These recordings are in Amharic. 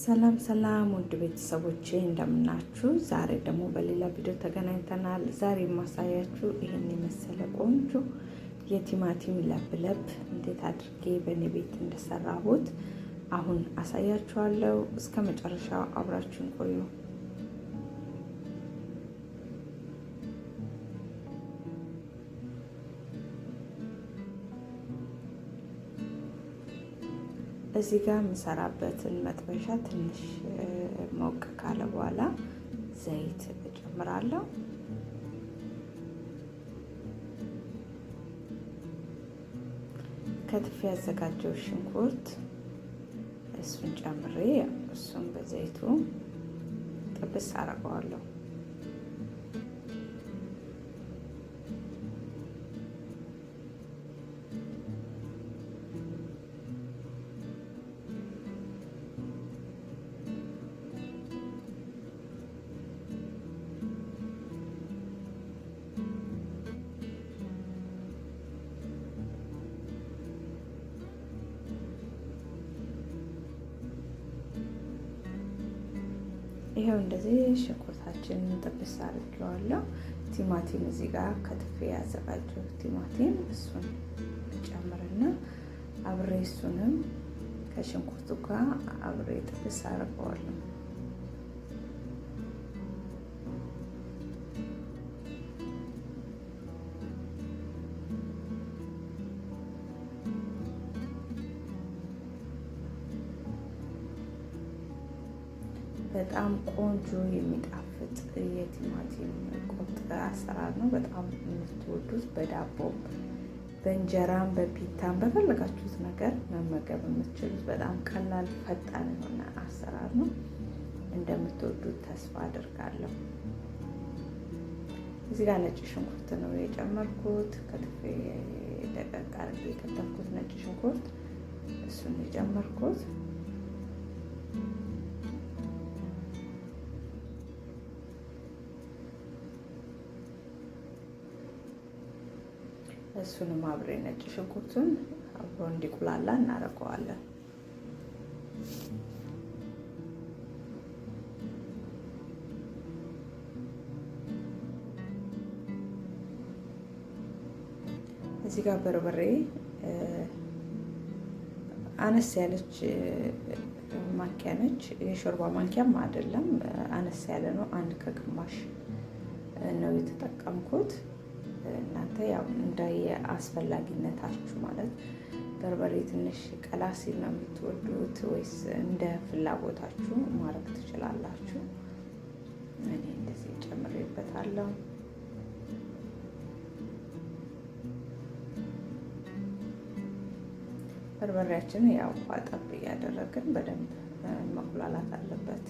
ሰላም ሰላም ውድ ቤተሰቦቼ እንደምናችሁ። ዛሬ ደግሞ በሌላ ቪዲዮ ተገናኝተናል። ዛሬ የማሳያችሁ ይህን የመሰለ ቆንጆ የቲማቲም ለብለብ እንዴት አድርጌ በእኔ ቤት እንደሰራሁት አሁን አሳያችኋለሁ። እስከ መጨረሻው አብራችሁን ቆዩ። እዚህ ጋር የምሰራበትን መጥበሻ ትንሽ ሞቅ ካለ በኋላ ዘይት እጨምራለሁ። ከትፌ ያዘጋጀው ሽንኩርት እሱን ጨምሬ እሱን በዘይቱ ጥብስ አደርገዋለሁ። ይሄው እንደዚህ ሽንኩርታችንን ጥብስ አድርጌዋለሁ። ቲማቲም እዚህ ጋር ከትፌ ያዘጋጀው ቲማቲም እሱን ጨምርና አብሬ እሱንም ከሽንኩርቱ ጋር አብሬ ጥብስ አድርገዋለሁ። በጣም ቆንጆ የሚጣፍጥ የቲማቲም ቆጥ አሰራር ነው። በጣም የምትወዱት በዳቦም በእንጀራም በፒታም በፈለጋችሁት ነገር መመገብ የምትችሉት በጣም ቀላል ፈጣን የሆነ አሰራር ነው። እንደምትወዱት ተስፋ አድርጋለሁ። እዚህ ጋር ነጭ ሽንኩርት ነው የጨመርኩት። ከትፌ ደቀቅ አድርጌ የከተፍኩት ነጭ ሽንኩርት እሱን የጨመርኩት። እሱንም አብሬ ነጭ ሽንኩርቱን አብሮ እንዲቁላላ እናደርገዋለን። እዚህ ጋር በርበሬ አነስ ያለች ማንኪያ ነች። የሾርባ ማንኪያም አይደለም፣ አነስ ያለ ነው። አንድ ከግማሽ ነው የተጠቀምኩት። እናንተ ያው እንዳየ አስፈላጊነታችሁ ማለት በርበሬ ትንሽ ቀላ ሲል ነው የምትወዱት ወይስ እንደ ፍላጎታችሁ ማድረግ ትችላላችሁ። እኔ እንደዚህ ጨምሬበታለሁ። በርበሬያችን ያው ጠብ እያደረግን በደንብ መቁላላት አለበት።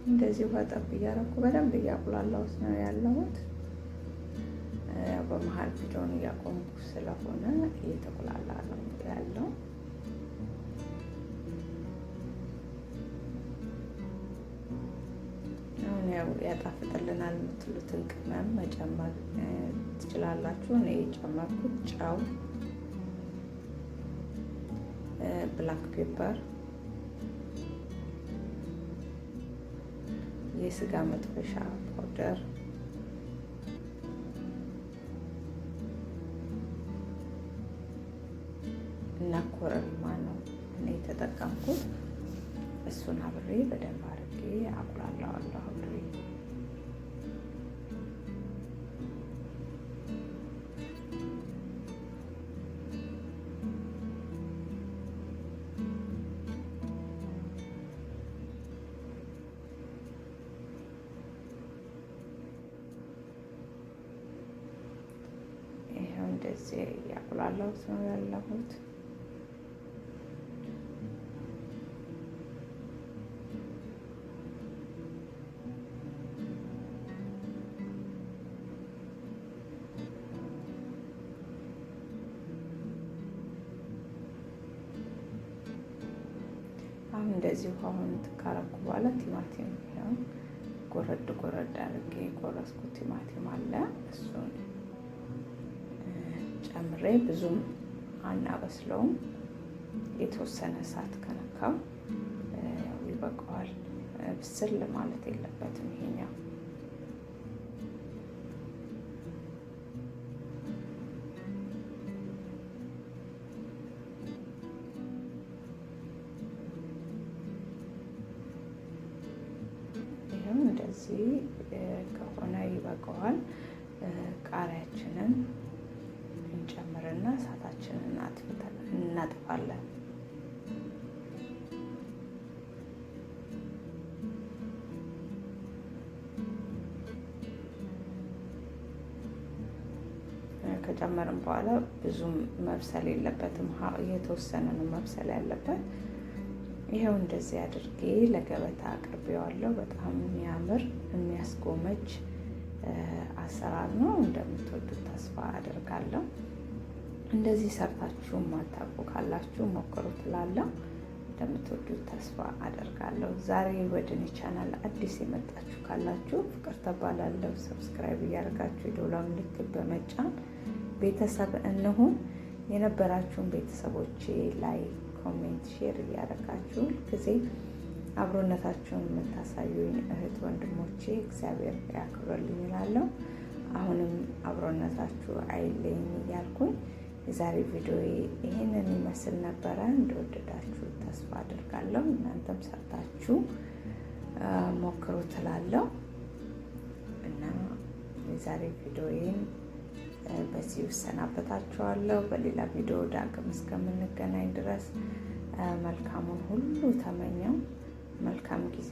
እንደዚህ ውሃ ጠብ እያደረኩ በደንብ እያቁላላሁት ነው ያለሁት። በመሀል ቪዲዮውን እያቆምኩ ስለሆነ እየተቁላላ ነው ያለው። አሁን ያው ያጣፍጥልናል የምትሉትን ቅመም መጨመር ትችላላችሁ። እኔ የጨመርኩት ጨው፣ ብላክ ፔፐር፣ የስጋ መጥበሻ ፓውደር እና ኮረሪማ ነው እኔ የተጠቀምኩት። እሱን አብሬ በደንብ አድርጌ አቁላለዋለሁ። አብሬ እንደዚህ ያቁላላሁት ነው ያለሁት። አሁን እንደዚህ ውሃውን ካረኩ በኋላ ቲማቲም ነው ጎረድ ጎረድ አድርጌ የቆረስኩት ቲማቲም አለ። እሱን ጨምሬ ብዙም አናበስለውም። የተወሰነ እሳት ከነካው ይበቃዋል። ብስል ማለት የለበትም ይሄኛው። እንደዚህ ከሆነ ይበቃዋል። ቃሪያችንን እንጨምርና እሳታችንን እናጥፋለን። ከጨመርን በኋላ ብዙም መብሰል የለበትም፣ የተወሰነ ነው መብሰል ያለበት። ይኸው እንደዚህ አድርጌ ለገበታ አቅርቤዋለሁ። በጣም የሚያምር የሚያስጎመጅ አሰራር ነው። እንደምትወዱት ተስፋ አደርጋለሁ። እንደዚህ ሰርታችሁ ማታውቁ ካላችሁ ሞክሩ ትላለሁ። እንደምትወዱት ተስፋ አደርጋለሁ። ዛሬ ወደ እኔ ቻናል አዲስ የመጣችሁ ካላችሁ ፍቅር ተባላለሁ። ሰብስክራይብ እያደረጋችሁ የደወል ምልክት በመጫን ቤተሰብ እንሁን። የነበራችሁን ቤተሰቦቼ ላይ ኮሜንት፣ ሼር እያደረጋችሁ ጊዜ አብሮነታችሁን የምታሳዩኝ እህት ወንድሞቼ እግዚአብሔር ያክብርልኝ እላለሁ። አሁንም አብሮነታችሁ አይለኝ እያልኩኝ የዛሬ ቪዲዮ ይህንን ይመስል ነበረ። እንደወደዳችሁ ተስፋ አድርጋለሁ። እናንተም ሰርታችሁ ሞክሩ ትላለሁ እና የዛሬ ቪዲዮዬን በዚህ እሰናበታችኋለሁ። በሌላ ቪዲዮ ዳግም እስከምንገናኝ ድረስ መልካሙን ሁሉ ተመኘው። መልካም ጊዜ